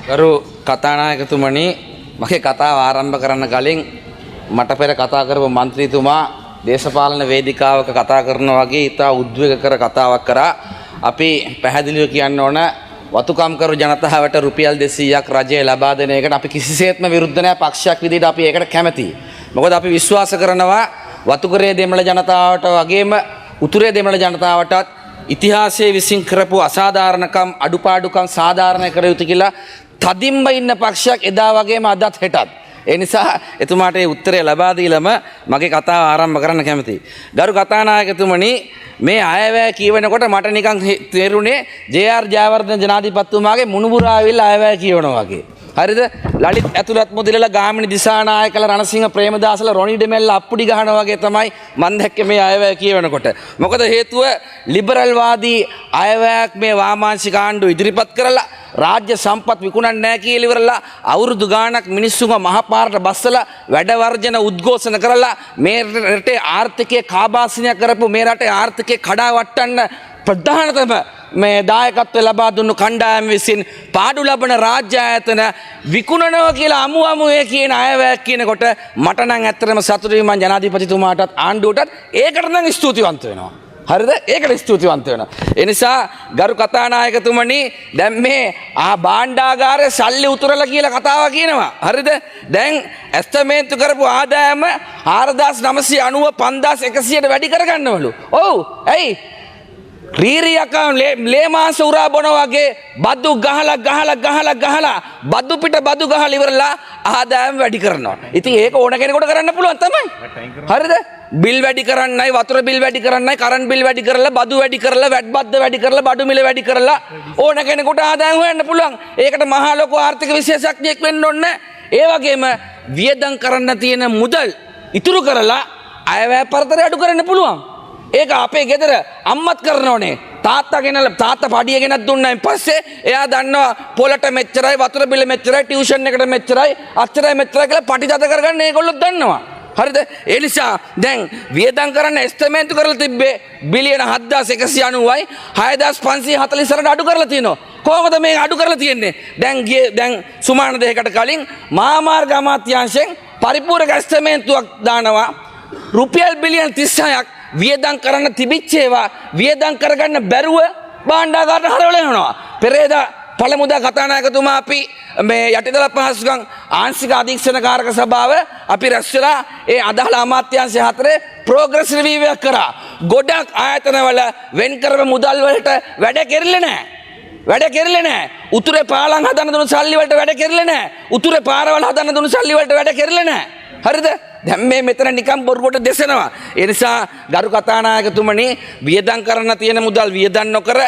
ගරු කතානායකතුමනි මගේ කතාව ආරම්භ කරන්න කලින් මට පෙර කතා කරපු മന്ത്രിතුමා දේශපාලන වේදිකාවක කතා කරනවා වගේ ඉතා උද්වේගකර කතාවක් කරා. අපි පැහැදිලිව කියන්න ඕන වතුකම්කරු ජනතාවට රුපියල් 200ක් රජය ලබා දෙන එකට අපි කිසිසේත්ම විරුද්ධ නැහැ. පක්ෂයක් විදිහට අපි ඒකට කැමැතියි. මොකද අපි විශ්වාස කරනවා වතුකරයේ දෙමළ ජනතාවට වගේම උතුරේ දෙමළ ජනතාවටත් ඉතිහාසයේ විසින් කරපු අසාධාරණකම් අඩුපාඩුකම් සාධාරණ කර යුතු කියලා තදින්ම ඉන්න පක්ෂයක් එදා වගේම අදත් හෙටත්. ඒ නිසා එතුමාට ඒ උත්තරය ලබා දීලම මගේ කතාව ආරම්භ කරන්න කැමතියි. ගරු කතානායකතුමනි මේ අයවැය කියවනකොට මට නිකන් තේරුනේ ජේ.ආර්. ජයවර්ධන ජනාධිපතිතුමාගේ මුණුබුරා ඇවිල්ලා අයවැය කියවනවා වගේ. හරිද? ලලිත් ඇතුළත් මුදිරලා ගාමිණි දිසානායකලා රණසිංහ ප්‍රේමදාසලා රොනි ඩෙමෙල්ලා අප්පුඩි ගහනවා වගේ තමයි මම දැක්කේ මේ අයවැය කියවනකොට. මොකද හේතුව ලිබරල් වාදී අයවැයක් මේ වාමාංශික ආණ්ඩුව ඉදිරිපත් කරලා රාජ්‍ය සම්පත් විකුණන්නේ නැහැ කියලා ඉවරලා අවුරුදු ගාණක් මිනිස්සුන්ව මහපාරට බස්සලා වැඩ වර්ජන උද්ඝෝෂණ කරලා මේ රටේ ආර්ථිකය කාබාසිනිය කරපු මේ රටේ ආර්ථිකය කඩා වට්ටන්න ප්‍රධානතම මේ දායකත්වය ලබා දුන්නු කණ්ඩායම විසින් පාඩු ලබන රාජ්‍ය ආයතන විකුණනවා කියලා අමුවේ කියන අයවැයක් කියනකොට මට නම් ඇත්තටම සතුටුයි. මම ජනාධිපතිතුමාටත් ආණ්ඩුවටත් ඒකට නම් ස්තුතිවන්ත වෙනවා. හරිද? ඒකට ස්තුතිවන්ත වෙනවා. ඒ නිසා ගරු කතානායකතුමනි දැන් මේ භාණ්ඩාගාරයේ සල්ලි උතුරලා කියලා කතාව කියනවා. හරිද? දැන් ඇස්තමේන්තු කරපු ආදායම 4990 5100ට වැඩි කරගන්නවලු. ඔව්. ඇයි? රීරියකම් ලේ මාංශ උරා බොන වගේ බදු ගහලා බදු පිට බදු ගහලා ඉවරලා ආදායම වැඩි කරනවා. ඉතින් ඒක ඕන කෙනෙකුට කරන්න පුළුවන් තමයි. හරිද? බිල් වැඩි කරන්නයි වතුර බිල් වැඩි කරන්නයි කරන්ට් බිල් වැඩි කරලා බදු වැඩි කරලා වැට් බද්ද වැඩි කරලා බඩු මිල වැඩි කරලා ඕන කෙනෙකුට ආදායම හොයන්න පුළුවන්. ඒකට මහා ලොකු ආර්ථික විශේෂඥයෙක් වෙන්න ඕනේ. ඒ වගේම වියදම් කරන්න තියෙන මුදල් ඉතුරු කරලා අයවැය පරතරය අඩු කරන්න පුළුවන්. ඒක අපේ ගෙදර අම්මත් කරනෝනේ. තාත්තා පඩිය ගෙනත් දුන්නායින් පස්සේ එයා දන්නවා පොලට මෙච්චරයි වතුර බිල මෙච්චරයි ටියුෂන් එකට මෙච්චරයි අච්චරයි මෙච්චරයි කියලා පටිගත කරගන්න ඒගොල්ලෝ දන්නවා. හරිද? ඒ නිසා දැන් වියදම් කරන්න එස්ටිමේට් කරලා තිබ්බේ බිලියන 7190යි 6548ට අඩු කරලා තියෙනවා. කොහොමද මේ අඩු කරලා තියෙන්නේ? දැන් සුමාන දෙකකට කලින් මහාමාර්ග අමාත්‍යාංශයෙන් පරිපූර්ණ එස්ටිමේට්ුවක් දානවා රුපියල් බිලියන 36ක් වියදම් කරන්න තිබිච්ච ඒවා වියදම් කරගන්න බැරුව භාණ්ඩාගාරට හරවලා යනවා. පෙරේදා පළමුදා කතානායකතුමා අපි මේ යටිදල පහසුකම් ආංශික අධීක්ෂණකාරක සභාව අපි රැස්වලා ඒ අදාළ අමාත්‍යාංශ හතරේ ප්‍රෝග්‍රස් රිවිව් එකක් කරා. ගොඩක් ආයතනවල වෙන් කරපු මුදල් වලට වැඩ කෙරෙන්නේ නැහැ. උතුරේ පාලම් හදන්න දුන්න සල්ලි වලට වැඩ කෙරෙන්නේ නැහැ. උතුරේ පාරවල් හදන්න දුන්න සල්ලි වලට වැඩ කෙරෙන්නේ නැහැ. හරිද? දැන් මේ මෙතන නිකන් බොරුවට දෙසනවා. ඒ නිසා ගරු කතානායකතුමනි වියදම් කරන්න තියෙන මුදල් වියදම් නොකර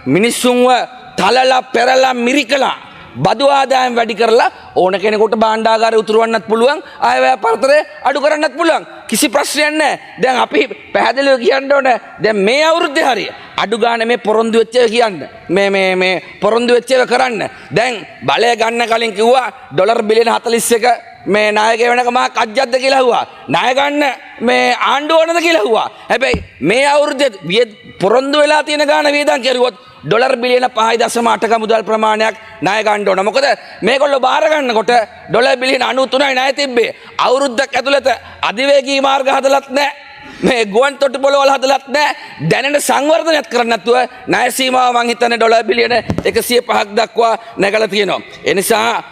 මිනිස්සුන්ව තලලා පෙරලා මිරිකලා බදු ආදායම් වැඩි කරලා ඕන කෙනෙකුට භාණ්ඩාගාරය උතුරවන්නත් පුළුවන් අයවැය පරතරය අඩු කරන්නත් පුළුවන්. කිසි ප්‍රශ්නයක් නැහැ. දැන් අපි පැහැදිලිව කියන්න ඕන දැන් මේ අවුරුද්දේ හරිය අඩු ගන්න මේ පොරොන්දු වෙච්ච ඒවා කියන්න. මේ පොරොන්දු වෙච්ච ඒවා කරන්න. දැන් බලය ගන්න කලින් කිව්වා ඩොලර් බිලියන 41 මේ නායක වෙනක මහා කජ්ජද්ද කියලා හුවා. ණය ගන්න මේ ආණ්ඩුව ඕනද කියලා හුවා. හැබැයි මේ අවුරුද්දේ පොරොන්දු වෙලා තියෙන ගාන වියදම් කෙරුවොත් ඩොලර් බිලියන 5.8ක මුදල් ප්‍රමාණයක් ණය ගන්න ඕන. මොකද මේගොල්ලෝ බාර ගන්නකොට ඩොලර් බිලියන 93යි ණය තිබ්බේ. අවුරුද්දක් ඇතුළත අධිවේගී මාර්ග හදලත් නැහැ. මේ ගුවන් තොටුපළවල් හදලත් නැහැ. දැනෙන සංවර්ධනයක් කරන්න නැතුව ණය සීමාව මං හිතන්නේ ඩොලර් බිලියන 105ක් දක්වා නැගලා තියෙනවා. ඒ නිසා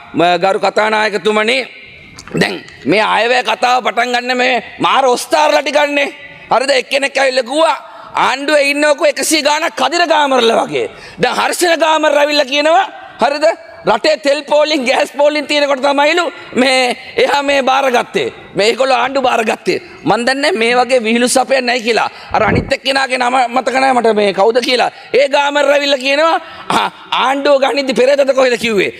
ගරු කතානායකතුමනි දැන් මේ අයවැය කතාව පටන් ගන්න මේ මාර ඔස්තාරලා ටිකන්නේ. හරිද? එක්කෙනෙක් ඇවිල්ලා කිව්වා ආණ්ඩුවේ ඉන්නකො 100 ගාණක් කදිර ගාමරලා වගේ. දැන් හර්ෂණ ගාමර රැවිල්ලා කියනවා හරිද? රටේ තෙල් පෝලිං ගෑස් පෝලිං තියෙනකොට තමයිලු මේ එහා මේ බාරගත්තේ. මේගොල්ලෝ ආණ්ඩු බාරගත්තේ. මන් දන්නේ මේ වගේ විහිළු සපයක් නැහැ කියලා. අර අනිත් එක්කෙනාගේ නම මතක නැහැ මට මේ කවුද කියලා. ඒ ගාමර රැවිල්ලා කියනවා ආණ්ඩුව ගනිද්දි පෙරේදද කොහෙද කිව්වේ.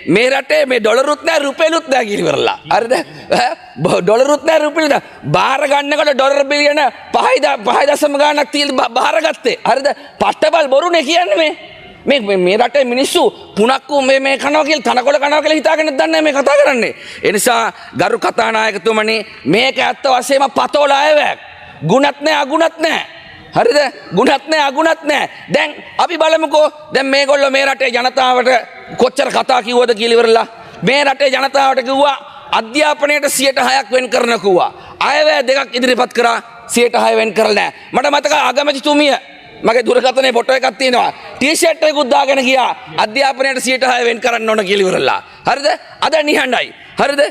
මේ රටේ මේ ඩොලරුත් නැහැ රුපියලුත් නැහැ කියලා ඉවරලා. හරිද? ඩොලරුත් නැහැ රුපියලුත් නැහැ. බාර ගන්නකොට ඩොලර් බිලියන 5 ගාණක් තියලා බාරගත්තේ. හරිද? පට්ටබල් බොරුනේ කියන්නේ මේ රටේ මිනිස්සු පුණක්කු මේ කනවා කියලා තනකොළ කනවා කියලා හිතාගෙන දන්නේ මේ කතා කරන්නේ. ඒ නිසා ගරු කතානායකතුමනි මේක ඇත්ත වශයෙන්ම පතෝල අයවැයක්. ගුණත් නැහැ අගුණත් නැහැ. හරිද? ගුණත් නැහැ අගුණත් නැහැ. දැන් අපි බලමුකෝ දැන් මේගොල්ලෝ මේ රටේ ජනතාවට කොච්චර කතා කිව්වද කියලා ඉවරලා මේ රටේ ජනතාවට කිව්වා අධ්‍යාපනයට 6% වෙන් කරන්න කිව්වා. අයවැය දෙකක් ඉදිරිපත් කරා 6% වෙන් කරලා නැහැ. මට මතකයි අගමැතිතුමිය මගේ දුරකථනයේ ෆොටෝ එකක් තියෙනවා. ටී-ෂර්ට් එකකුත් දාගෙන ගියා අධ්‍යාපනයට 6% වෙන් කරන්න ඕන කියලා ඉවරලා. හරිද? අද නිහඬයි. හරිද?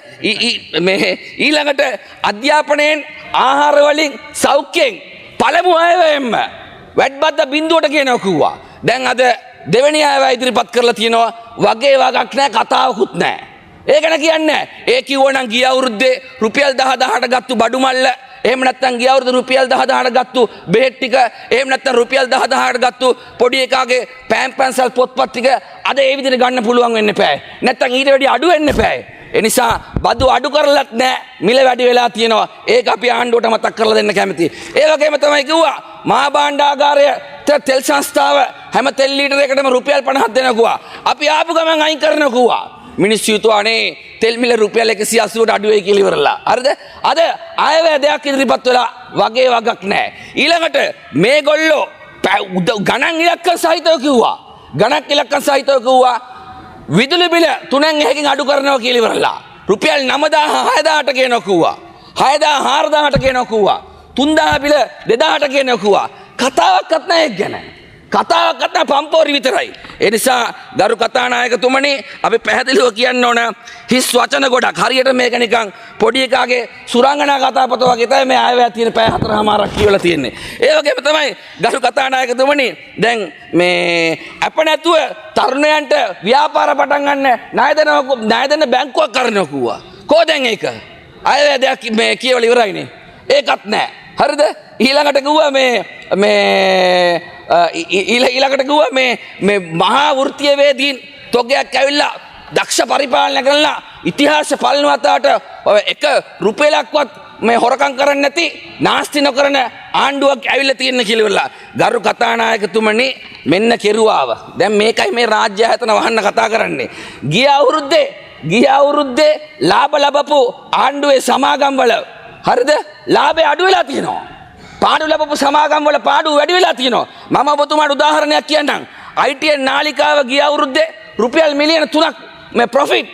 මේ ඊළඟට අධ්‍යාපනයෙන් ආහාර වලින් සෞඛ්‍යයෙන් පළමු අයවැයෙන්ම වැඩබද්ද බිඳුවට කියනවා කිව්වා. දැන් අද දෙවෙනි අයවැය ඉදිරිපත් කරලා තියෙනවා වගේ වගක් නැහැ කතාවකුත් නැහැ. ඒක න කියන්නේ ඒ කිව්වනම් ගිය අවුරුද්දේ රුපියල් 10000ට ගත්තු බඩු මල්ල එහෙම නැත්නම් ගිය අවුරුද්දේ රුපියල් 10000ට ගත්තු බෙහෙත් ටික එහෙම නැත්නම් රුපියල් 10000ට ගත්තු පොඩි එකාගේ පෑන් පැන්සල් පොත්පත් ටික අද ඒ විදිහට ගන්න පුළුවන් වෙන්න එපා. නැත්නම් ඊට වැඩි අඩු වෙන්න එපා. ඒ නිසා බදු අඩු කරලත් නැහැ මිල වැඩි වෙලා තියෙනවා. ඒක අපි ආණ්ඩුවට මතක් කරලා දෙන්න කැමතියි. ඒ වගේම තමයි කිව්වා මහා භාණ්ඩාගාරය තෙල් සංස්ථාව හැම තෙල් ලීටරයකටම රුපියල් 50ක් දෙනවා. අපි ආපු ගමන් අයින් කරනවා. මිනිස්සු හිතුවානේ තෙල් මිල රුපියල් 180ට අඩු වෙයි කියලා ඉවරලා. හරිද? අද අයවැය දෙයක් ඉදිරිපත් වෙලා වගේ වගක් නැහැ. ඊළඟට මේගොල්ලෝ ගණන් ඉලක්කම් සහිතව කිව්වා. ගණන් ඉලක්කම් සහිතව කිව්වා විදුලි බිල 3න් 1කින් අඩු කරනවා කියලා ඉවරලා. රුපියල් 9000 6000ට කියනවා කිව්වා. 6000 4000ට කියනවා කිව්වා. 3000 බිල 2000ට කියනවා කිව්වා. කතාවක්වත් නැහැ ඒක ගැන. කතාවක්වත් නැහැ පම්පෝරි විතරයි. ඒ නිසා ගරු කතානායකතුමනි අපි පැහැදිලිව කියන්න ඕන හිස් වචන ගොඩක්. හරියට මේක නිකන් පොඩි එකාගේ සුරංගනා කතාපත වගේ තමයි මේ අයවැය තියෙන පැය 4මාරක් කියවලා තියෙන්නේ. ඒ වගේම තමයි ගරු කතානායකතුමනි දැන් මේ අප නැතුව තරුණයන්ට ව්‍යාපාර පටන් ගන්න ණය දෙන බැංකුවක් කරනවා කිව්වා. කොහෙද ඒක? අයවැය දෙයක් මේ කියවලා ඉවරයිනේ. ඒකත් නැහැ. හරිද? ඊළඟට කිව්වා ඊළඟට කිව්වා මේ මහා වෘත්තීය වේදීන් තොගයක් ඇවිල්ලා දක්ෂ පරිපාලනය කරලා ඉතිහාස පල්නවතාවට එක රුපියලක්වත් මේ හොරකම් කරන්නේ නැති නාස්ති නොකරන ආණ්ඩුවක් ඇවිල්ලා තියෙන කියලා ඉවරලා. ගරු කතානායකතුමනි මෙන්න කෙරුවාව. දැන් මේකයි මේ රාජ්‍ය ආයතන වහන්න කතා කරන්නේ. ගිය අවුරුද්දේ ලාභ ලැබපු ආණ්ඩුවේ සමාගම් වල හරිද? ලාභය අඩු වෙලා තියෙනවා. පාඩු ලැබපු සමාගම් වල පාඩු වැඩි වෙලා තියෙනවා. මම ඔබතුමාට උදාහරණයක් කියන්නම්. ITN නාලිකාව ගිය අවුරුද්දේ රුපියල් මිලියන 3ක් මේ ප්‍රොෆිට්.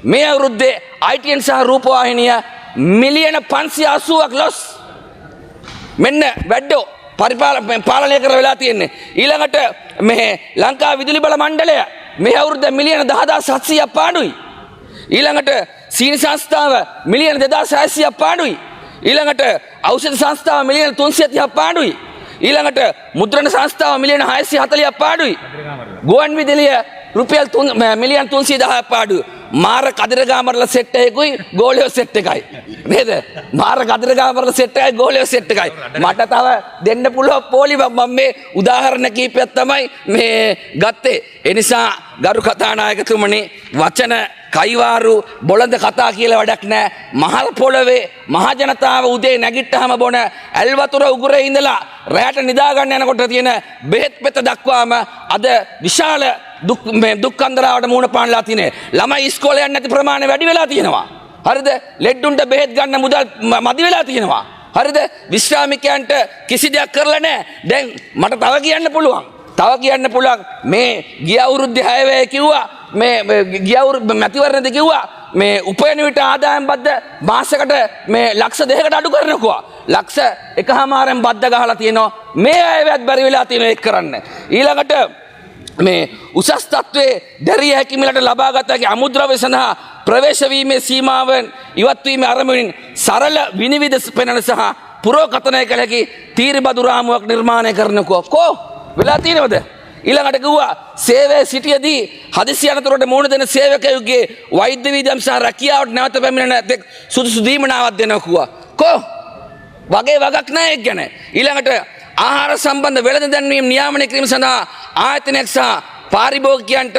මේ අවුරුද්දේ ITN සහ රූපවාහිනිය මිලියන 580ක් ලොස්. මෙන්න වැඩෝ පාලනය කර වෙලා තියෙන්නේ. ඊළඟට මේ ලංකා විදුලි බල මණ්ඩලය මේ අවුරුද්දේ මිලියන 10700ක් පාඩුයි. ඊළඟට සීනි සංස්ථාව මිලියන 2600ක් පාඩුයි. ඊළඟට ඖෂධ සංස්ථාව මිලියන 330ක් පාඩුයි. ඊළඟට මුද්‍රණ සංස්ථාව මිලියන 640ක් පාඩුයි. ගුවන් විදුලිය රුපියල් මිලියන 310ක් පාඩුයි. මාර කදිරගාමරල සෙට් එකකුයි ගෝලියෝ සෙට් එකයි. නේද? මාර කදිරගාමරල සෙට් එකයි ගෝලියෝ සෙට් එකයි. මට තව දෙන්න පුළුවන් පොලි මම මේ උදාහරණ කීපයක් තමයි මේ ගත්තේ. ඒ නිසා ගරු කතානායකතුමනි වචන කයිවාරු බොළඳ කතා කියලා වැඩක් නැහැ. මහල් පොළවේ මහ ජනතාව උදේ නැගිට්ටාම බොන ඇල් වතුර උගුරේ ඉඳලා රැයට නිදා ගන්න යනකොට තියෙන බෙහෙත් පෙත දක්වාම අද විශාල දුක් අන්දරාවට මුහුණ පාන්නලා තියෙනවා. ළමයි ඉස්කෝලේ යන්නේ නැති ප්‍රමාණය වැඩි වෙලා තියෙනවා. හරිද? ලෙඩුන්ට බෙහෙත් ගන්න මුදල් මදි වෙලා තියෙනවා. හරිද? විශ්‍රාමිකයන්ට කිසි දෙයක් කරලා නැහැ. දැන් මට තව කියන්න පුළුවන් මේ ගිය අවුරුද්දේ 6 වෙනි කිව්වා මේ ගිය අවුරුද්ද මැතිවරණදී කිව්වා මේ උපයන විට ආදායම් බද්ද මාසයකට මේ ලක්ෂ 2කට අඩු කරනකෝ ලක්ෂ 1.5න් බද්ද ගහලා තියෙනවා. මේ අයවත් බැරි වෙලා තියෙන එක කරන්න. ඊළඟට මේ උසස් තත්වයේ දැරිය හැකි මිලට ලබාගත හැකි අමුද්‍රව්‍ය සඳහා ප්‍රවේශ වීමේ සීමාවන් ඉවත් වීමේ අරමුණින් සරල විනිවිද පෙනෙන සහ පුරෝකථනය කළ හැකි තීරබදු රාමුවක් නිර්මාණය කරනකෝ කෝ වෙලා තියෙනවද? ඊළඟට කිව්වා සේවයේ සිටියදී හදිසි අනතුරට මුහුණ දෙන සේවකයෙකුගේ වෛද්‍ය විද්‍යාව සහ රැකියාවට නැවත පැමිණෙන තෙක් සුදුසු දීමනාවක් දෙනවා කිව්වා. කෝ වගේ වගක් නැහැ ඒක ගැන. ඊළඟට ආහාර සම්බන්ධ වෙළඳ දැන්වීම නියාමනය කිරීම සඳහා ආයතනයක් සහ පාරිභෝගිකයන්ට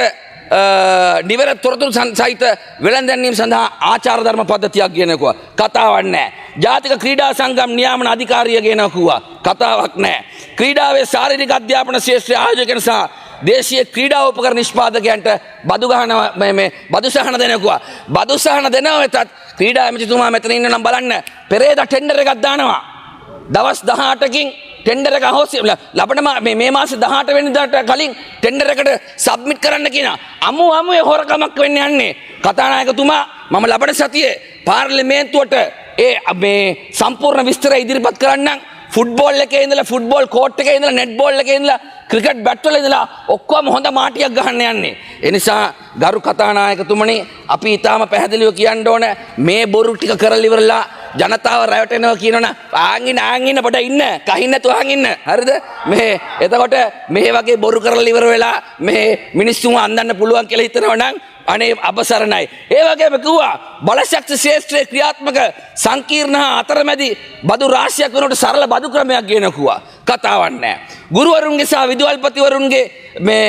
නිවැරදි තොරතුරු සහිත වෙළඳ දැන්වීම සඳහා ආචාර ධර්ම පද්ධතියක් ගෙනකුවා. කතාවක් නැහැ. ජාතික ක්‍රීඩා සංගම් නියාමන අධිකාරිය ගෙනකුවා. කතාවක් නැහැ. ක්‍රීඩාවේ ශාරීරික අධ්‍යාපන ශාස්ත්‍රීය ආයෝජකයන් සහ දේශීය ක්‍රීඩා උපකරණ නිෂ්පාදකයන්ට බදු ගහන මේ බදු සහන දෙනකුවා. බදු සහන දෙනව වෙතත් ක්‍රීඩා ඇමතිතුමා මෙතන ඉන්න නම් බලන්න පෙරේදා ටෙන්ඩර් එකක් දානවා. දවස් 18කින් ටෙන්ඩර් එක අහෝසි ලබන මේ මාසේ 18 වෙනිදාට කලින් ටෙන්ඩර් එකට සබ්මිට් කරන්න කියන අමුවේ හොරකමක් වෙන්න යන්නේ. කතානායකතුමා මම ලබන සතියේ පාර්ලිමේන්තුවට මේ සම්පූර්ණ විස්තර ඉදිරිපත් කරන්නම්. ෆුට්බෝල් එකේ ඉඳලා ෆුට්බෝල් කෝට් එකේ ඉඳලා නෙට්බෝල් එකේ ඉඳලා ක්‍රිකට් බැට් වල ඉඳලා ඔක්කොම හොඳ මාටියක් ගහන්න යන්නේ. ඒ නිසා ගරු කතානායකතුමනි අපි ඊටාම පැහැදිලිව කියන්න ඕන මේ බොරු ටික කරලා ඉවරලා ජනතාව රැවටෙනවා කියනවනේ ආන්ගින පොඩ ඉන්න කහින්න නැතුව ආන්ගින්න හරිද මේ එතකොට මේ වගේ බොරු කරලා ඉවර වෙලා මේ මිනිස්සුන් අන්දන්න පුළුවන් කියලා හිතනවා නම් අනේ අපසරණයි. ඒ වගේම කිව්වා බලශක්ති ශේෂ්ත්‍රයේ ක්‍රියාත්මක සංකීර්ණ අතරමැදි බදු රාශියක් වෙනකොට සරල බදු ක්‍රමයක් ගෙන කිව්වා. කතාවක් නැහැ. ගුරුවරුන්ගේ සහ විදුහල්පතිවරුන්ගේ මේ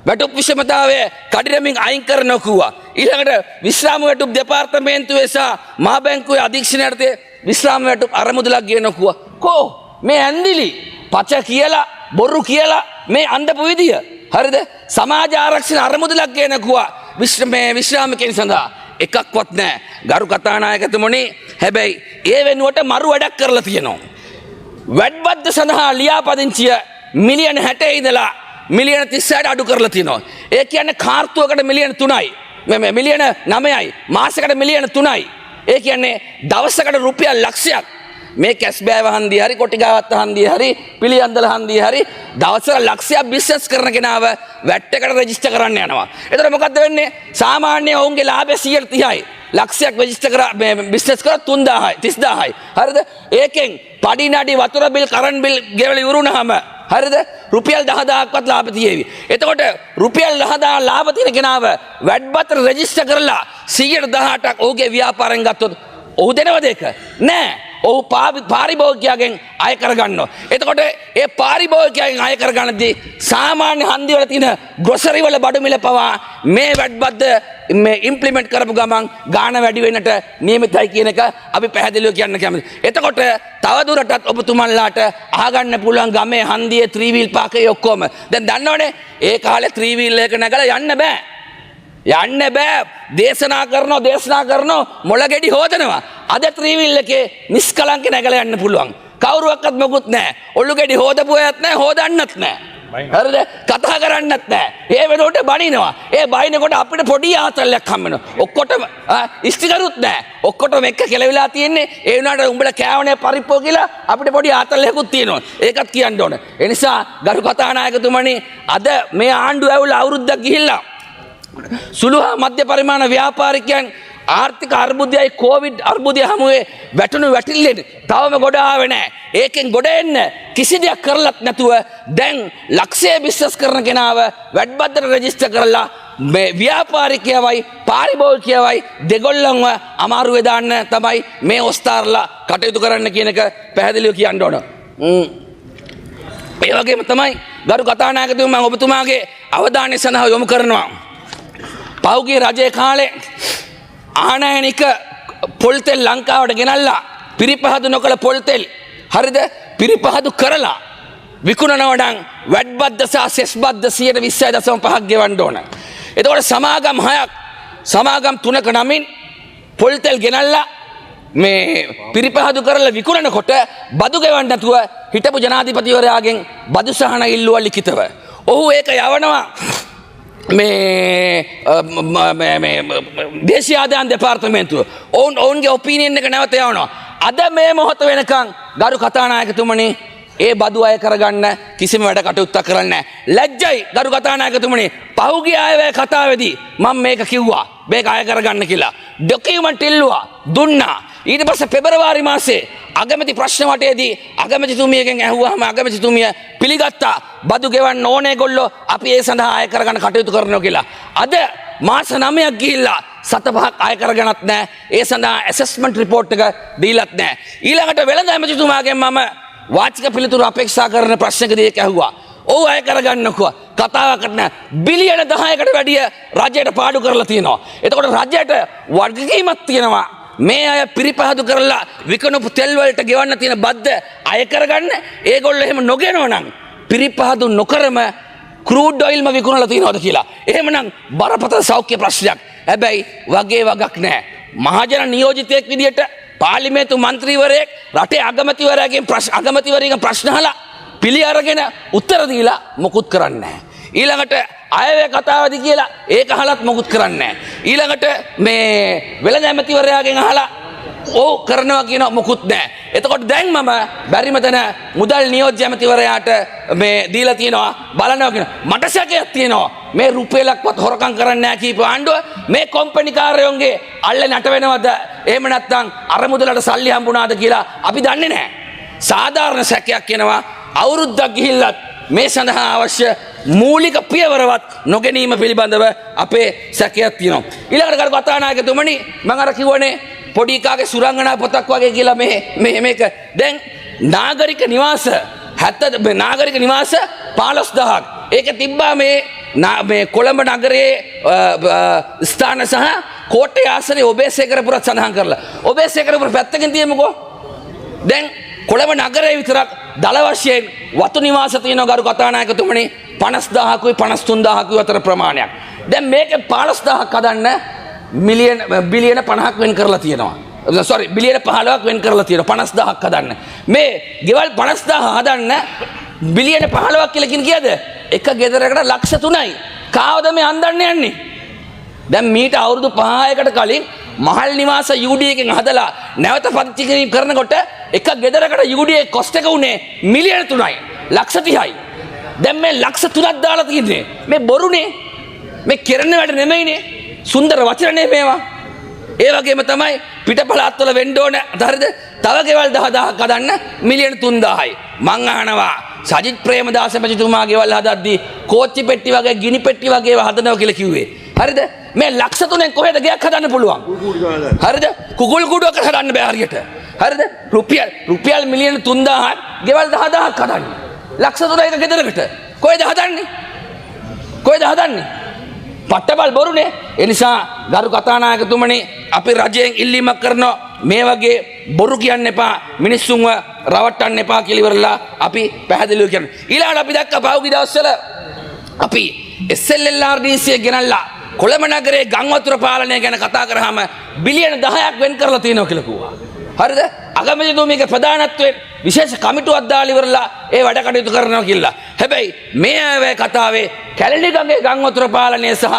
වැටුප් විෂමතාවය කඩිනමින් අයින් කරනවා කිව්වා. ඊළඟට විශ්‍රාම වැටුප් දෙපාර්තමේන්තුවේ සහ මහා බැංකුවේ අධීක්ෂණයට විශ්‍රාම වැටුප් අරමුදලක් ගෙන කිව්වා. කෝ මේ ඇන්දිලි පච කියලා බොරු කියලා මේ අන්දපු විදිය හරිද? සමාජ ආරක්ෂණ අරමුදලක් ගෙන කිව්වා විශ්‍රාමිකයන් සඳහා එකක්වත් නැහැ. ගරු කතානායකතුමනි හැබැයි ඒ වෙනුවට මරු වැඩක් කරලා තියෙනවා. වැඩබද්ද සඳහා ලියාපදිංචිය මිලියන 60 ඉඳලා මිලියන 36ට අඩු කරලා තියෙනවා. ඒ කියන්නේ කාර්තුවකට මිලියන 3යි. මිලියන 9යි. මාසයකට මිලියන 3යි. ඒ කියන්නේ දවසකට රුපියල් ලක්ෂයක්. මේ කැස්බෑව හන්දිය හරි කොටිගාවත් හන්දිය හරි පිළියන්දල හන්දිය හරි දවසට ලක්ෂයක් බිස්නස් කරන කෙනාව වැට් එකට රෙජිස්ටර් කරන්න යනවා. එතකොට මොකද්ද වෙන්නේ? සාමාන්‍ය ඔවුන්ගේ ලාභය 130යි. ලක්ෂයක් රෙජිස්ටර් කරා බිස්නස් කරා 3000යි 30000යි. හරිද? ඒකෙන් පඩි නඩි වතුර බිල් කරන්ට් බිල් ගෙවලා ඉවරුනහම හරිද? රුපියල් 10000ක්වත් ලාභ තියෙවි. එතකොට රුපියල් 10000 ලාභ තියෙන කෙනාව වැඩපත්‍ර රෙජිස්ටර් කරලා 118ක් ඔහුගේ ව්‍යාපාරෙන් ගත්තොත් ඔහු දෙනවද ඒක? නෑ. ඔහු පාරිභෝගිකයන්ගෙන් අය කරගන්නවා. එතකොට ඒ පාරිභෝගිකයන්ගෙන් අය කරගන්නදී සාමාන්‍ය හන්දි වල තියෙන ග්‍රොසරි වල බඩු මිල පවා මේ වැඩබද්ද මේ ඉම්ප්ලිමන්ට් කරපු ගමන් ගාණ වැඩි වෙන්නට නියමිතයි කියන එක අපි පැහැදිලිව කියන්න කැමතියි. එතකොට තවදුරටත් ඔබතුමන්ලාට අහගන්න පුළුවන් ගමේ හන්දියේ ත්‍රිවිල් පාකේ ඔක්කොම දැන් දන්නවනේ ඒ කාලේ ත්‍රිවිල් එක නැගලා යන්න බෑ. යන්න බෑ. දේශනා කරනවා මොළගෙඩි හොදනවා. අද ත්‍රිවිල් එකේ නිස්කලංක නැගලා යන්න පුළුවන්. කවුරුවක්වත් මොකුත් නැහැ. ඔලු ගෙඩි හොදපු අයත් නැහැ, හොදන්නත් නැහැ. හරිද? කතා කරන්නත් නැහැ. ඒ වෙනකොට බනිනවා. ඒ බනිනකොට අපිට පොඩි ආතල්ලයක් හම් වෙනවා. ඔක්කොටම ඉස්තිකරුත් නැහැ. ඔක්කොටම එක කෙලවිලා තියෙන්නේ. ඒ වුණාට උඹලා කෑවනේ පරිප්පෝ කියලා අපිට පොඩි ආතල්ලයක්ත් තියෙනවා. ඒකත් කියන්න ඕන. ඒ නිසා ගරු කතානායකතුමනි අද මේ ආණ්ඩුව ඇවිල්ලා අවුරුද්දක් ගිහිල්ලා සුළු හා මධ්‍ය පරිමාණ ව්‍යාපාරිකයන් ආර්ථික අර්බුදයයි කොවිඩ් අර්බුදය හමුවේ වැටුණු වැටිල්ලෙන් තවම ගොඩ ආවේ නැහැ. ඒකෙන් ගොඩ එන්න කිසි දෙයක් කරලත් නැතුව දැන් ලක්ෂයේ බිස්නස් කරන කෙනාව වැඩබද්දට රෙජිස්ටර් කරලා මේ ව්‍යාපාරිකයවයි පාරිභෝගිකයවයි දෙගොල්ලන්ව අමාරුවේ දාන්න තමයි මේ ඔස්තාරලා කටයුතු කරන්න කියන එක පැහැදිලිව කියන්න ඕන. ඒ වගේම තමයි ගරු කතානායකතුමා මම ඔබතුමාගේ අවධානය සඳහා යොමු කරනවා. පෞගේ රජයේ කාලේ ආනයනික පොල් තෙල් ලංකාවට ගෙනල්ලා පිරිපහදු නොකළ පොල් තෙල් හරිද පිරිපහදු කරලා විකුණනවා නම් වැඩබද්ද සහ සෙස් බද්ද 120.5ක් ගෙවන්න ඕන. එතකොට සමාගම් 6ක් සමාගම් 3ක නමින් පොල් තෙල් ගෙනල්ලා මේ පිරිපහදු කරලා විකුණනකොට බදු ගෙවන්න නැතුව හිටපු ජනාධිපතිවරයාගෙන් බදු සහන ඉල්ලුවා ලිඛිතව. ඔහු ඒක යවනවා මේ දේශීය ආදායම් දෙපාර්තමේන්තුව. ඔවුන්ගේ ඔපිනියන් එක නැවත යවනවා. අද මේ මොහොත වෙනකන් ගරු කතානායකතුමනි ඒ බදු අය කරගන්න කිසිම වැඩ කටයුත්තක් කරන්නේ නැහැ. ලැජ්ජයි ගරු කතානායකතුමනි. පහුගිය අයවැය කතාවේදී මම මේක කිව්වා. මේක අය කරගන්න කියලා. ඩොකියුමන්ට් ඉල්ලුවා දුන්නා. ඊට පස්සේ පෙබරවාරි මාසේ අගමැති ප්‍රශ්න වටේදී අගමැතිතුමියගෙන් ඇහුවාම අගමැතිතුමිය පිළිගත්තා බදු ගෙවන්න ඕනේ ඒගොල්ලෝ අපි ඒ සඳහා අය කරගන්න කටයුතු කරනවා කියලා. අද මාස 9ක් ගිහිල්ලා 7-5ක් අය කරගන්නත් නැහැ. ඒ සඳහා ඇසස්මන්ට් රිපෝට් එක දීලත් නැහැ. ඊළඟට වෙළඳ ඇමතිතුමාගෙන් මම වාචික පිළිතුරු අපේක්ෂා කරන ප්‍රශ්නකදී ඒක ඇහුවා. ඔව් අය කරගන්නකෝ කතාවකට නෑ බිලියන 10කට වැඩිය රජයට පාඩු කරලා තියෙනවා. එතකොට රජයට වගකීමක් තියෙනවා මේ අය පිරිපහදු කරලා විකුණපු තෙල් වලට ගෙවන්න තියෙන බද්ද අය කරගන්න. ඒගොල්ලෝ එහෙම නොගෙනව නම් පිරිපහදු නොකරම ක්‍රූඩ් ඔයිල්ම විකුණලා තියෙනවද කියලා. එහෙමනම් බරපතල සෞඛ්‍ය ප්‍රශ්නයක්. හැබැයි වගේ වගක් නැහැ. මහජන නියෝජිතයෙක් විදියට පාර්ලිමේන්තු මන්ත්‍රීවරයෙක් රටේ අගමැතිවරයාගෙන් ප්‍රශ්න අහලා පිළි අරගෙන උත්තර දීලා මොකුත් කරන්නේ නැහැ. ඊළඟට අයවැය කතාවද කියලා ඒක අහලත් මොකුත් කරන්නේ නැහැ. ඊළඟට මේ වෙළඳ ඇමතිවරයාගෙන් අහලා ඕ කරනවා කියන මොකුත් නැහැ. එතකොට දැන් මම බැරිම තැන මුදල් නියෝජ්‍ය ඇමතිවරයාට මේ දීලා තියෙනවා බලනවා කියන මට සැකයක් තියෙනවා මේ රුපියලක්වත් හොරකම් කරන්නේ නැහැ කීප ආණ්ඩුව මේ කොම්පැනි කාර්යයන්ගේ අල්ලේ නැට වෙනවද එහෙම නැත්නම් අර මුදලට සල්ලි හම්බුණාද කියලා අපි දන්නේ නැහැ. සාධාරණ සැකයක් එනවා අවුරුද්දක් ගිහිල්ලත් මේ සඳහා අවශ්‍ය මූලික පියවරවත් නොගැනීම පිළිබඳව අපේ සැකයක් තියෙනවා. ඊළඟට කරු කතානායකතුමනි මම අර කිව්වනේ පොඩි කාගේ සුරංගනා පොතක් වගේ කියලා මේක දැන් නාගරික නිවාස 70 නාගරික නිවාස 15000ක් ඒක තිබ්බා මේ කොළඹ නගරයේ ස්ථාන සහ කෝට්ටේ ආසනයේ ඔබේසේකරපුරත් සඳහන් කරලා ඔබේසේකරපුර පැත්තකින් තියමුකෝ දැන් කොළඹ නගරයේ විතරක් දල වශයෙන් වතු නිවාස තියෙනවා ගරු කතානායකතුමනි 50000කුයි 53000කුයි අතර ප්‍රමාණයක් දැන් මේකේ 15000ක් හදන්න බිලියන 50ක් වෙන් කරලා තියෙනවා. sorry බිලියන 15ක් වෙන් කරලා තියෙනවා 50000ක් හදන්න. මේ ගෙවල් 50000 හදන්න බිලියන 15ක් කියලා කියද? එක ගෙදරකට ලක්ෂ 3යි. කාවද මේ අන්දන්න යන්නේ? දැන් මීට අවුරුදු 5කට කලින් මහල් නිවාස UD එකෙන් හදලා නැවත පදිංචි කරනකොට එක ගෙදරකට UD කොස්ට් එක උනේ මිලියන 3යි. ලක්ෂ 30යි. දැන් මේ ලක්ෂ 3ක් දාලා තියෙන්නේ. මේ බොරුනේ. මේ කෙරෙන වැඩ නෙමෙයිනේ. සුන්දර වචනනේ මේවා. ඒ වගේම තමයි පිටපළාත්වල වෙන්න ඕන හරිද? තව ගෙවල් 10000ක් හදන්න මිලියන 3000යි. මං අහනවා සජිත් ප්‍රේමදාස මැතිතුමා ගෙවල් හදද්දී කෝච්චි පෙට්ටි වගේ ගිනි පෙට්ටි වගේ හදනවා කියලා කිව්වේ. හරිද? මේ ලක්ෂ 3ෙන් කොහෙද ගයක් හදන්න පුළුවන්? හරිද? කුකුල් කුඩුවක් හදන්න බෑ හරියට. හරිද? රුපියල් මිලියන 3000ක් ගෙවල් 10000ක් හදන්න. ලක්ෂ 3ක ගෙදරකට කොහෙද හදන්නේ? කොහෙද හදන්නේ? පට්ටබල් බොරුනේ. ඒ නිසා ගරු කතානායකතුමනි අපි රජයෙන් ඉල්ලීමක් කරනවා මේ වගේ බොරු කියන්න එපා මිනිස්සුන්ව රවට්ටන්න එපා කියලා ඉවරලා අපි පැහැදිලිව කියනවා. ඊළඟට අපි දැක්ක පහුගිය දවස්වල අපි SLLRDC ගෙනල්ලා කොළඹ නගරයේ ගම් වතුර පාලනය ගැන කතා කරාම බිලියන 10ක් වෙන් කරලා තියෙනවා කියලා කිව්වා. හරිද? අගමැතිතුමියගේ ප්‍රධානත්වයෙන් විශේෂ කමිටුවක් දාලා ඉවරලා ඒ වැඩ කටයුතු කරනවා කියලා. හැබැයි මේ කතාවේ කැලණි ගඟේ ගම් වතුර පාලනය සහ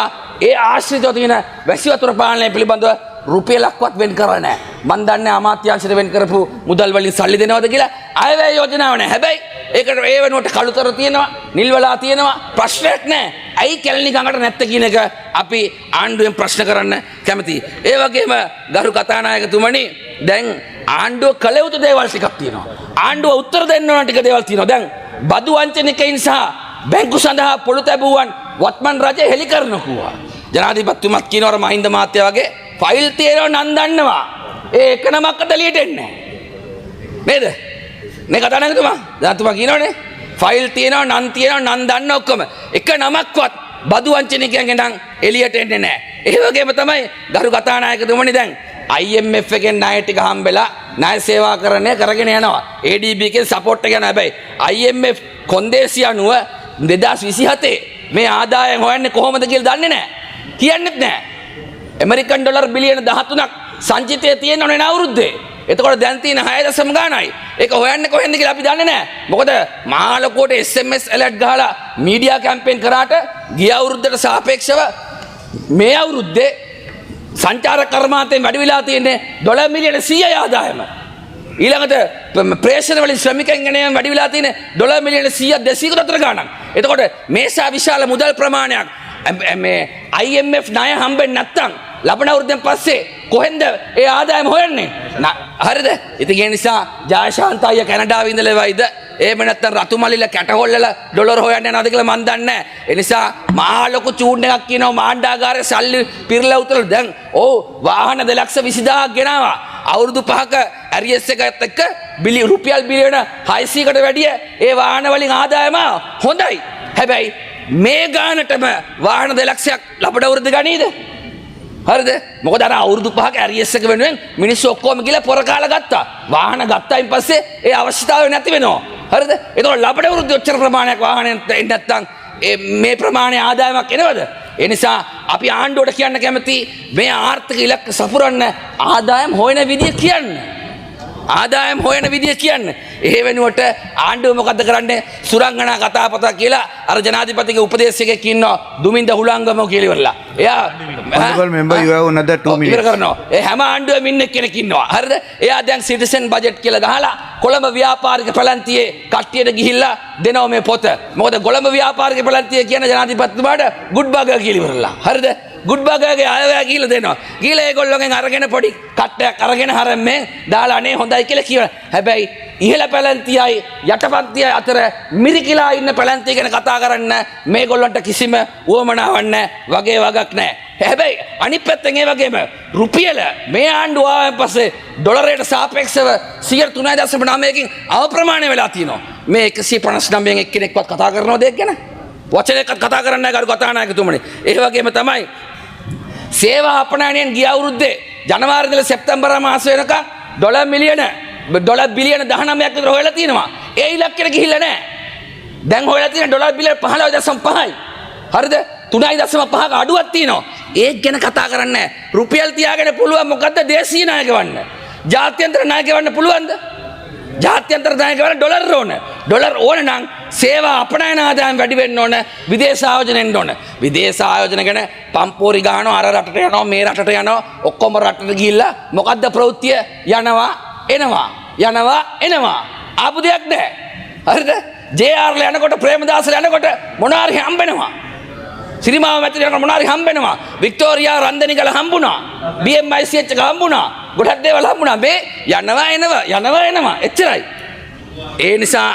ඒ ආශ්‍රිතව තියෙන වැසි වතුර පාලනය පිළිබඳව රුපියලක්වත් වෙන් කරලා නැහැ. මන් දන්නේ අමාත්‍යාංශයට වෙන් කරපු මුදල් වලින් සල්ලි දෙනවද කියලා අයවැය යෝජනාව නැහැ. හැබැයි ඒකට ඒ වෙනුවට කළුතර තියෙනවා, නිල් වලා තියෙනවා, ප්‍රශ්නයක් නැහැ. ඇයි කැලණි ගඟට නැත්te කියන එක අපි ආණ්ඩුවෙන් ප්‍රශ්න කරන්න කැමතියි. ඒ වගේම ගරු කතානායකතුමනි දැන් ආණ්ඩුව කළ යුතු දේවල් ටිකක් තියෙනවා. ආණ්ඩුව උත්තර දෙන්න ඕන ටික දේවල් තියෙනවා. දැන් බදු වංචනිකයින් සහ බැංකු සඳහා පොළු තැබුවන් වත්මන් රජය හෙලි කරනකුවා. ජනාධිපතිතුමත් කියනවා මහින්ද මහත්තයා වගේ ෆයිල් තියෙනවා නම් දන්නවා. ඒ එක නමක්කට එළියට එන්නේ නැහැ. නේද? මේ කතානායකතුමා ජනාධිපතිතුමා කියනවනේ ෆයිල් තියෙනවා නම් තියෙනවා නම් දන්න ඔක්කොම එක නමක්වත් බදු වංචනිකයන්ගෙන් නම් එළියට එන්නේ නැහැ. ඒ වගේම තමයි ගරු කතානායකතුමනි දැන් IMF එකෙන් ණය ටික හම්බෙලා ණය සේවාකරණය කරගෙන යනවා. ADB එකෙන් සපෝට් එක යනවා. හැබැයි IMF කොන්දේසි අනුව 2027 මේ ආදායම් හොයන්නේ කොහොමද කියලා දන්නේ නැහැ. කියන්නෙත් නැහැ. ඇමරිකන් ඩොලර් බිලියන 13ක් සංචිතයේ තියෙනවනේ අවුරුද්දේ. එතකොට දැන් තියෙන 6 ගානයි. ඒක හොයන්නේ කොහෙන්ද කියලා අපි දන්නේ නැහැ. මොකද මහා ලොකුවට SMS ඇලර්ට් ගහලා මීඩියා කැම්පේන් කරාට ගිය අවුරුද්දට සාපේක්ෂව මේ අවුරුද්දේ සංචාරක කර්මාන්තයෙන් වැඩි වෙලා තියෙන්නේ ඩොලර් මිලියන 100යි ආදායම. ඊළඟට ප්‍රේෂණ වලින් ශ්‍රමිකයන් ගෙනයන් වැඩි වෙලා තියෙන්නේ ඩොලර් මිලියන 100ක් 200කට අතර ගාණක්. එතකොට මේසා විශාල මුදල් ප්‍රමාණයක් මේ IMF ණය හම්බෙන්නේ නැත්තම් ලබන අවුරුද්දෙන් පස්සේ කොහෙන්ද ඒ ආදායම හොයන්නේ? හරිද? ඉතින් ඒ නිසා ජයශාන්ත අයියා කැනඩාවේ ඉඳලා වයිද එහෙම නැත්නම් රතුමලිලා කැටහොල්ලලා ඩොලර් හොයන්න යනවාද කියලා මන් දන්නේ නැහැ. ඒ නිසා මහා ලොකු චූන් එකක් කියනවා මාණ්ඩාගාරයේ සල්ලි පිරලා උතල දැන් වාහන 2,20,000ක් ගෙනාවා. අවුරුදු 5ක ඇරියස් එකත් එක්ක රුපියල් බිලියන 600කට වැඩිය ඒ වාහන වලින් ආදායම හොඳයි. හැබැයි මේ ගානටම වාහන 2,00,000ක් ලබන අවුරුද්ද ගනීද? හරිද? මොකද අර අවුරුදු 5ක ඇරියස් එක වෙනුවෙන් මිනිස්සු ඔක්කොම ගිහලා පොර කාලා ගත්තා. වාහන ගත්තායින් පස්සේ ඒ අවශ්‍යතාවය නැති වෙනවා. හරිද? ඒතකොට ලබන අවුරුද්ද ඔච්චර ප්‍රමාණයක් වාහනෙන් නැත්තම් මේ ප්‍රමාණය ආදායමක් එනවද? ඒ නිසා අපි ආණ්ඩුවට කියන්න කැමති මේ ආර්ථික ඉලක්ක සපුරන්න ආදායම් හොයන විදිය කියන්න. ආදායම් හොයන විදිය කියන්නේ. ඒ වෙනුවට ආණ්ඩුව මොකද්ද කරන්නේ? සුරංගනා කතාපතක් කියලා අර ජනාධිපතිගේ උපදේශකයෙක් ඉන්නවා දුමින්ද හුලංගම කියලා ඉවරලා. එයා honorable member you have another 2 minutes. ඉවර කරනවා. ඒ හැම ආණ්ඩුවෙම ඉන්න කෙනෙක් ඉන්නවා. හරිද? එයා දැන් සිටිසන් බජට් කියලා ගහලා කොළඹ ව්‍යාපාරික පැලැන්තියේ කට්ටියට ගිහිල්ලා දෙනවා මේ පොත. මොකද කොළඹ ව්‍යාපාරික පැලැන්තිය කියන ජනාධිපතිතුමාට ගුඩ් බර්ගර් කියලා ඉවරලා. හරිද? ගුඩ් බර්ගර්ගේ අයවැය කියලා දෙනවා. ගිහලා ඒගොල්ලෝගෙන් අරගෙන පොඩි කට්ටයක් අරගෙන හරම්මේ දාලා අනේ හොඳයි කියලා කියනවා. හැබැයි ඉහළ පැලැන්තියයි යටපන්තියයි අතර මිරිකිලා ඉන්න පැලැන්තිය ගැන කතා කරන්න මේගොල්ලන්ට කිසිම උවමනාවක් නැහැ. වගේ වගක් නැහැ. හැබැයි අනිත් පැත්තෙන් ඒ වගේම රුපියල මේ ආණ්ඩුව ආවන් පස්සේ ඩොලරයට සාපේක්ෂව 3.9කින් අප්‍රමාණය වෙලා තියෙනවා. මේ 159න් එක්කෙනෙක්වත් කතා කරනවද ඒක ගැන? වචනයක්වත් කතා කරන්නේ නැහැ ගරු කතානායකතුමනි. ඒ වගේම තමයි සේවා අපනයනයෙන් ගිය අවුරුද්දේ ජනවාරි ඉඳලා සැප්තැම්බර් මාස වෙනකන් ඩොලර් බිලියන 19ක් විතර හොයලා තියෙනවා. ඒ ඉලක්කෙට ගිහිල්ලා නැහැ. දැන් හොයලා තියෙන ඩොලර් බිලියන 15.5යි. හරිද? 3.5ක අඩුවක් තියෙනවා. ඒක ගැන කතා කරන්නේ නැහැ. රුපියල් තියාගෙන පුළුවන් මොකද්ද දේශීය ණය ගෙවන්න. ජාත්‍යන්තර ණය ගෙවන්න පුළුවන්ද? ජාත්‍යන්තර ණය ගෙවන්න ඩොලර් ඕන. ඩොලර් ඕන නම් සේවා අපනයන ආදායම් වැඩි වෙන්න ඕන. විදේශ ආයෝජන එන්න ඕන. විදේශ ආයෝජන ගැන පම්පෝරි ගහනවා අර රටට යනවා මේ රටට යනවා ඔක්කොම රටට ගිහිල්ලා මොකද්ද ප්‍රවෘත්තිය යනවා එනවා ආපු දෙයක් නැහැ. හරිද? JR ල යනකොට ප්‍රේමදාස ල යනකොට මොනාරි හම්බෙනවා. සිරිමාව මැතිට යනකොට මොනාරි හම්බෙනවා. වික්ටෝරියා රන්දනිකල හම්බුණා. BMICH එක හම්බුණා. ගොඩක් දේවල් හම්බුණා. මේ යනවා එච්චරයි. ඒ නිසා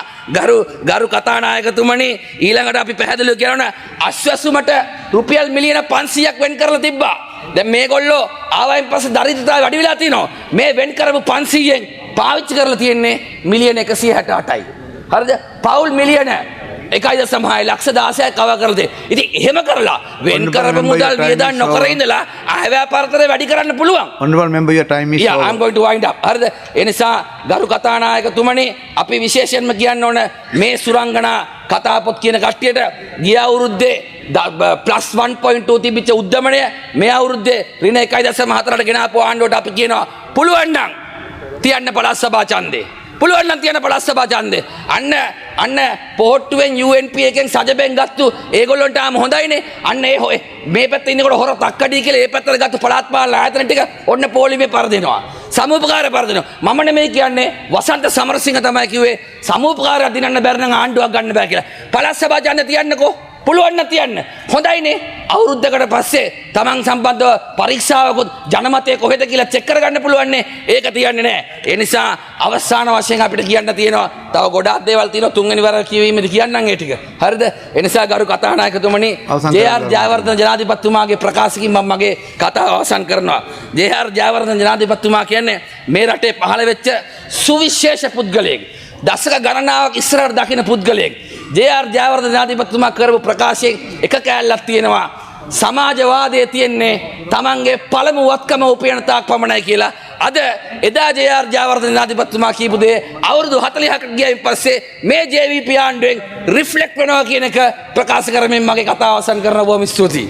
ගරු කතානායකතුමනි ඊළඟට අපි පැහැදිලිව කියනවා අස්වැසුමට රුපියල් මිලියන 500ක් වෙන් කරලා තිබ්බා. දැන් මේගොල්ලෝ ආවයින් පස්සේ දරිද්‍රතාවය වැඩි වෙලා තිනවා. මේ වෙන් කරපු 500න් පාවිච්චි කරලා තියෙන්නේ මිලියන 168යි. හරිද? පවුල් මිලියන 1.6 ලක්ෂ 16ක් කව කරලා තියෙන්නේ. ඉතින් එහෙම කරලා වෙන් කරපු මුදල් වියදම් නොකර ඉඳලා ආය ව්‍යාපාරතරය වැඩි කරන්න පුළුවන්. honorable member your time is over. I'm going to wind up. හරිද? ඒ නිසා ගරු කතානායකතුමනි අපි විශේෂයෙන්ම කියන්න ඕන මේ සුරංගනා කතාපොත් කියන කට්ටියට ගිය අවුරුද්දේ +1.2 තිබිච්ච උද්දමනය මේ අවුරුද්දේ ඍණ 1.4ට ගෙන ආපු ආණ්ඩුවට අපි කියනවා පුළුවන් නම් තියන්න පළාත් සභා ඡන්දේ. පුළුවන් නම් තියන්න පළාත් සභා ඡන්දේ. අන්න පොහොට්ටුවෙන් UNP එකෙන් සජබෙන් ගත්තු ඒගොල්ලන්ට ආම හොඳයිනේ. අන්න ඒ මේ පැත්තේ ඉන්නකොට හොර තක්කඩි කියලා ඒ පැත්තට ගත්තු පළාත් පාලන ආයතන ටික ඔන්න පොලිමේ පරදිනවා. සමූපකාරය පරදිනවා. මම නෙමෙයි කියන්නේ වසන්ත සමරසිංහ තමයි කිව්වේ සමූපකාරය දිනන්න බැරි නම් ආණ්ඩුවක් ගන්න බෑ කියලා. පළාත් සභා ඡන්දේ තියන්නකෝ. පුළුවන් නම් තියන්න. හොඳයිනේ. අවුරුද්දකට පස්සේ Taman සම්බන්ධව පරීක්ෂාවකුත් ජනමතය කොහෙද කියලා චෙක් කරගන්න පුළුවන්නේ. ඒක තියන්නේ නැහැ. ඒ නිසා අවසාන වශයෙන් අපිට කියන්න තියෙනවා තව ගොඩාක් දේවල් තියෙනවා තුන්වෙනි වර කියවීමේදී කියන්නම් ඒ ටික. හරිද? ඒ නිසා ගරු කතානායකතුමනි ජේ.ආර් ජයවර්ධන ජනාධිපතිතුමාගේ ප්‍රකාශකින් මම මගේ කතාව අවසන් කරනවා. ජේ.ආර් ජයවර්ධන ජනාධිපතිතුමා කියන්නේ මේ රටේ පහළ වෙච්ච සුවිශේෂ පුද්ගලයෙක්. දශක ගණනාවක් ඉස්සරහට දකින පුද්ගලයෙක්. ජේ.ආර් ජයවර්ධන ජනාධිපතිතුමා කරපු ප්‍රකාශයෙන් එක කෑල්ලක් තියෙනවා. සමාජවාදයේ තියෙන්නේ Tamanගේ පළමු වත්කම උපයන තාක් පමණයි කියලා. අද එදා ජේ.ආර් ජයවර්ධන ජනාධිපතිතුමා කියපු දේ අවුරුදු 40කට ගියයින් පස්සේ මේ JVP ආණ්ඩුවෙන් රිෆ්ලෙක්ට් වෙනවා කියන එක ප්‍රකාශ කරමින් මගේ කතාව අවසන් කරනවා. බොහොම ස්තුතියි.